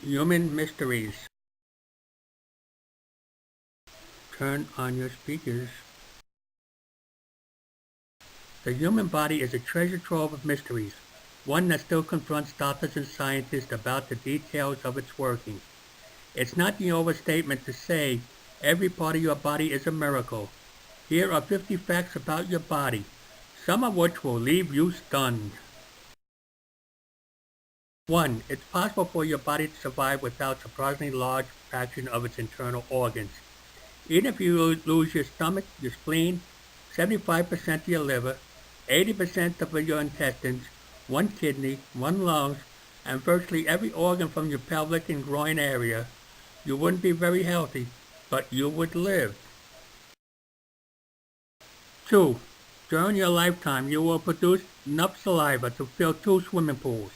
Human Mysteries. Turn on your speakers. The human body is a treasure trove of mysteries, one that still confronts doctors and scientists about the details of its working. It's not the overstatement to say every part of your body is a miracle. Here are 50 facts about your body, some of which will leave you stunned. 1. It's possible for your body to survive without a surprisingly large fraction of its internal organs. Even if you lose your stomach, your spleen, 75% of your liver, 80% of your intestines, one kidney, one lung, and virtually every organ from your pelvic and groin area, you wouldn't be very healthy, but you would live. 2. During your lifetime, you will produce enough saliva to fill 2 swimming pools.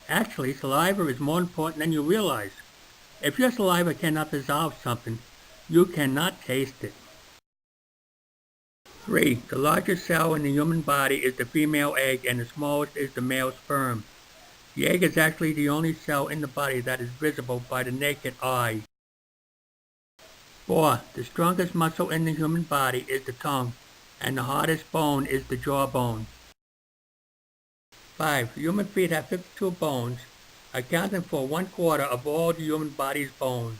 Actually, saliva is more important than you realize. If your saliva cannot dissolve something, you cannot taste it. 3. The largest cell in the human body is the female egg and the smallest is the male sperm. The egg is actually the only cell in the body that is visible by the naked eye. 4. The strongest muscle in the human body is the tongue, and the hardest bone is the jawbone. 5. Human feet have 52 bones, accounting for 1/4 of all the human body's bones.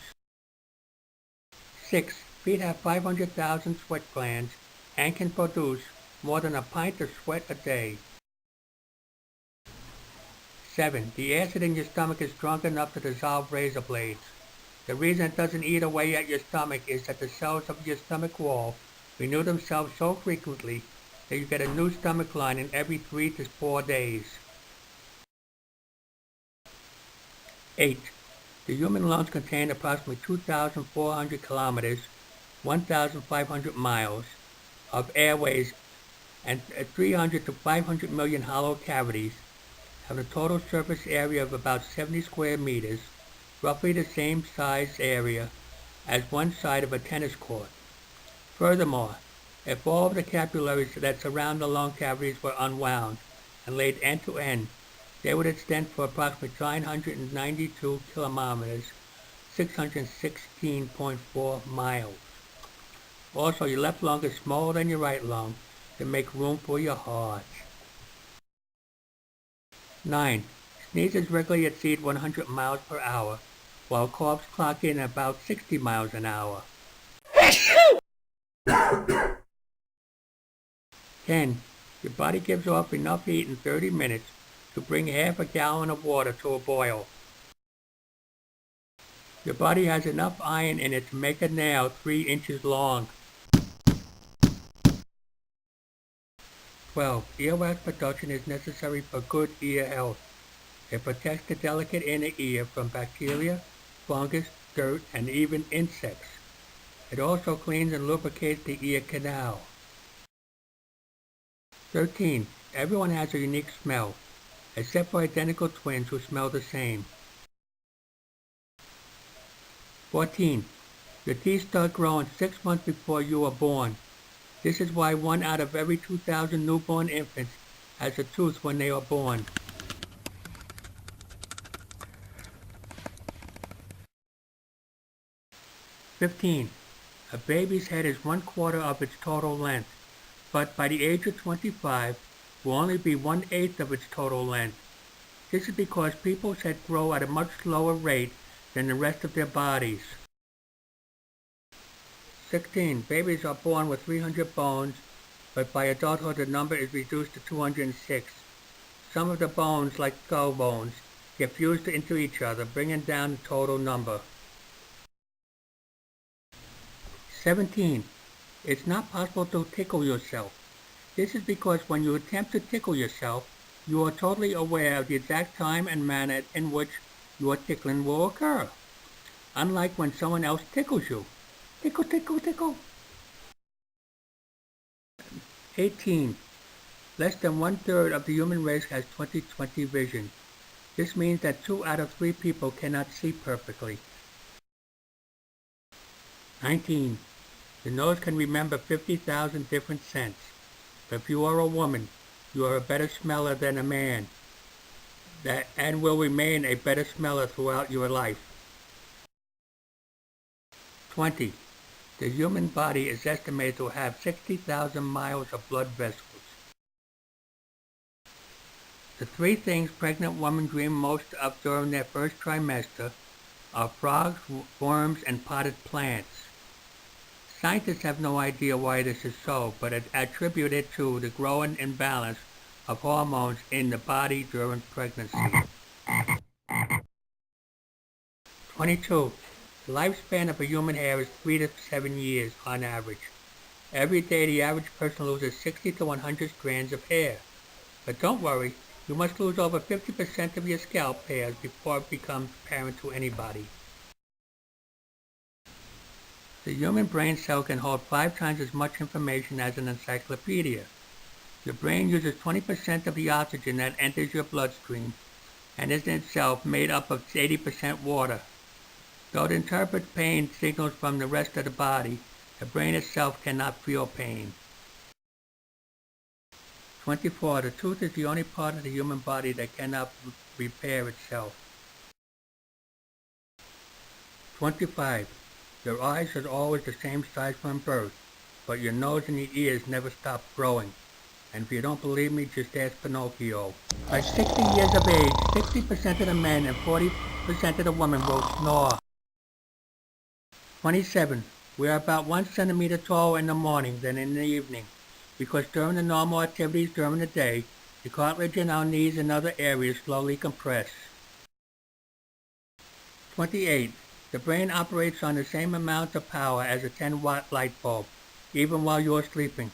6. Feet have 500,000 sweat glands and can produce more than a pint of sweat a day. 7. The acid in your stomach is strong enough to dissolve razor blades. The reason it doesn't eat away at your stomach is that the cells of your stomach wall renew themselves so frequently that you get a new stomach lining every 3 to 4 days. 8. The human lungs contain approximately 2,400 kilometers, 1,500 miles, of airways and 300 to 500 million hollow cavities, have a total surface area of about 70 square meters, roughly the same size area as one side of a tennis court. Furthermore, if all of the capillaries that surround the lung cavities were unwound and laid end to end, they would extend for approximately 992 kilometers, 616.4 miles. Also, your left lung is smaller than your right lung to make room for your heart. 9. Sneezes regularly exceed 100 miles per hour, while coughs clock in at about 60 miles an hour. 10. Your body gives off enough heat in 30 minutes to bring half a gallon of water to a boil. Your body has enough iron in it to make a nail 3 inches long. 12. Earwax production is necessary for good ear health. It protects the delicate inner ear from bacteria, fungus, dirt, and even insects. It also cleans and lubricates the ear canal. 13. Everyone has a unique smell, except for identical twins who smell the same. 14. Your teeth start growing 6 months before you are born. This is why 1 out of every 2,000 newborn infants has a tooth when they are born. 15. A baby's head is 1/4 of its total length, but by the age of 25 will only be 1/8 of its total length. This is because people's heads grow at a much slower rate than the rest of their bodies. 16. Babies are born with 300 bones, but by adulthood the number is reduced to 206. Some of the bones, like skull bones, get fused into each other, bringing down the total number. 17. It's not possible to tickle yourself. This is because when you attempt to tickle yourself, you are totally aware of the exact time and manner in which your tickling will occur, unlike when someone else tickles you. Tickle, tickle, tickle. 18. Less than 1/3 of the human race has 20/20 vision. This means that 2 out of 3 people cannot see perfectly. 19. The nose can remember 50,000 different scents. But if you are a woman, you are a better smeller than a man. and will remain a better smeller throughout your life. 20. The human body is estimated to have 60,000 miles of blood vessels. The three things pregnant women dream most of during their first trimester are frogs, worms, and potted plants. Scientists have no idea why this is so, but attribute it to the growing imbalance of hormones in the body during pregnancy. 22. The lifespan of a human hair is 3 to 7 years on average. Every day the average person loses 60 to 100 strands of hair. But don't worry, you must lose over 50% of your scalp hairs before it becomes apparent to anybody. The human brain cell can hold 5 times as much information as an encyclopedia. Your brain uses 20% of the oxygen that enters your bloodstream and is in itself made up of 80% water. Though it interprets pain signals from the rest of the body, the brain itself cannot feel pain. 24. The tooth is the only part of the human body that cannot repair itself. 25. Your eyes are always the same size from birth, but your nose and your ears never stop growing. And if you don't believe me, just ask Pinocchio. By 60 years of age, 60% of the men and 40% of the women will snore. 27. We are about 1 centimeter taller in the morning than in the evening, because during the normal activities during the day, the cartilage in our knees and other areas slowly compress. 28. The brain operates on the same amount of power as a 10-watt light bulb, even while you're sleeping.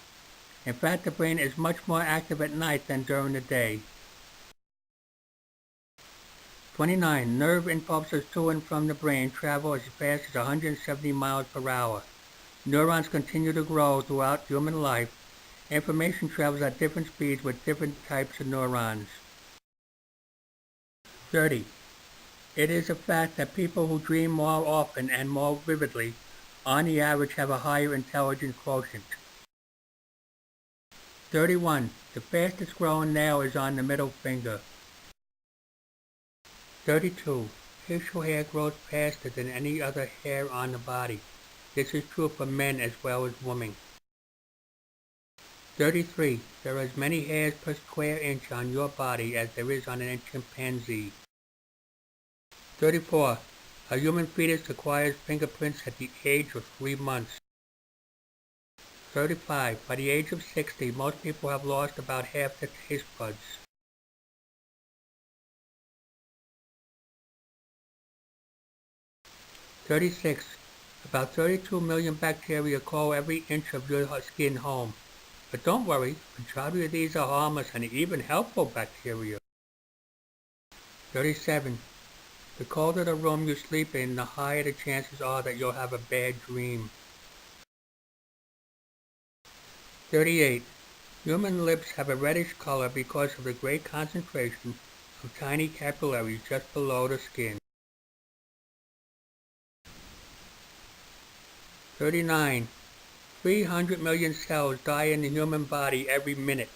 In fact, the brain is much more active at night than during the day. 29. Nerve impulses to and from the brain travel as fast as 170 miles per hour. Neurons continue to grow throughout human life. Information travels at different speeds with different types of neurons. 30. It is a fact that people who dream more often and more vividly, on the average, have a higher intelligence quotient. 31. The fastest growing nail is on the middle finger. 32. Facial hair grows faster than any other hair on the body. This is true for men as well as women. 33. There are as many hairs per square inch on your body as there is on a chimpanzee. 34. A human fetus acquires fingerprints at the age of 3 months. 35. By the age of 60, most people have lost about half their taste buds. 36. About 32 million bacteria call every inch of your skin home. But don't worry, the majority of these are harmless and even helpful bacteria. 37. The colder the room you sleep in, the higher the chances are that you'll have a bad dream. 38. Human lips have a reddish color because of the great concentration of tiny capillaries just below the skin. 39. 300 million cells die in the human body every minute.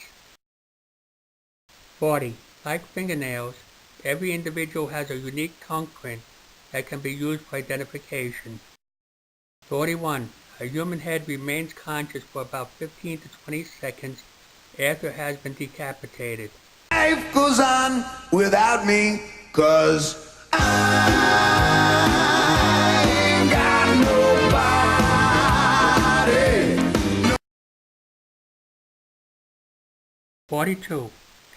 40. Like fingernails, every individual has a unique tongue print that can be used for identification. 41. A human head remains conscious for about 15 to 20 seconds after it has been decapitated. Life goes on without me, 'cause I ain't got nobody. 42.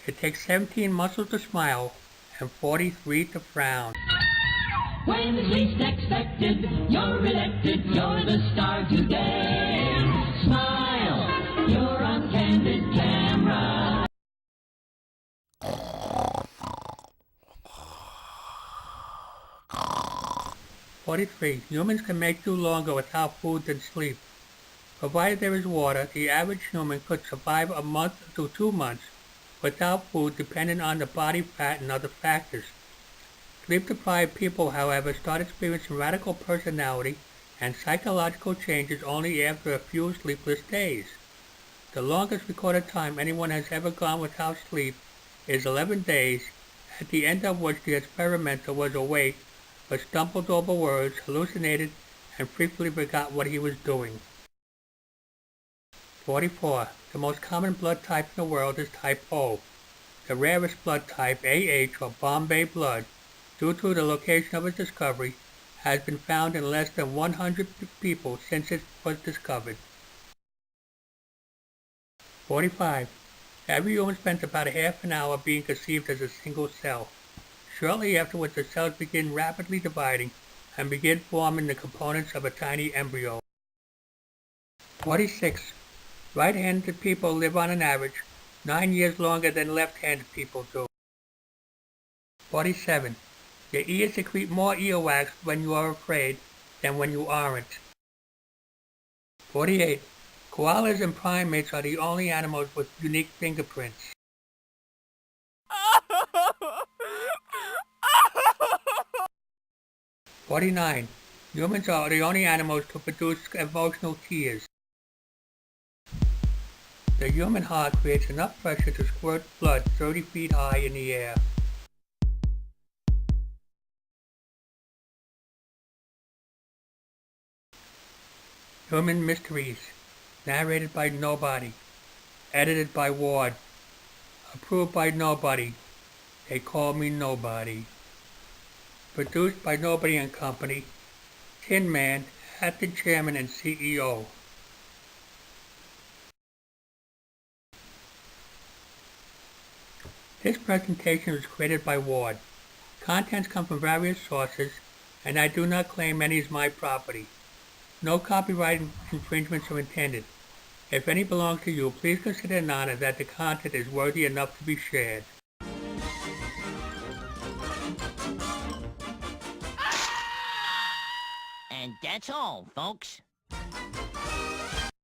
It takes 17 muscles to smile and 43 to frown. When it's least expected, you're elected, you're the star today. Smile, you're on candid camera. 43. Humans can make do longer without food than sleep. Provided there is water, the average human could survive a month to 2 months without food, depending on the body fat and other factors. Sleep-deprived people, however, start experiencing radical personality and psychological changes only after a few sleepless days. The longest recorded time anyone has ever gone without sleep is 11 days, at the end of which the experimenter was awake, but stumbled over words, hallucinated, and frequently forgot what he was doing. 44. The most common blood type in the world is type O. The rarest blood type, AH, or Bombay blood, due to the location of its discovery, has been found in less than 100 people since it was discovered. 45. Every human spends about a half an hour being conceived as a single cell. Shortly afterwards, the cells begin rapidly dividing and begin forming the components of a tiny embryo. 46. Right-handed people live on an average 9 years longer than left-handed people do. 47. Your ears secrete more earwax when you are afraid than when you aren't. 48. Koalas and primates are the only animals with unique fingerprints. 49. Humans are the only animals to produce emotional tears. The human heart creates enough pressure to squirt blood 30 feet high in the air. Human Mysteries, narrated by nobody, edited by Ward, approved by nobody. They call me Nobody. Produced by Nobody and Company. Tin Man, acting chairman and CEO. This presentation was created by Ward. Contents come from various sources, and I do not claim any as my property. No copyright infringements are intended. If any belongs to you, please consider an honor that the content is worthy enough to be shared. And that's all, folks.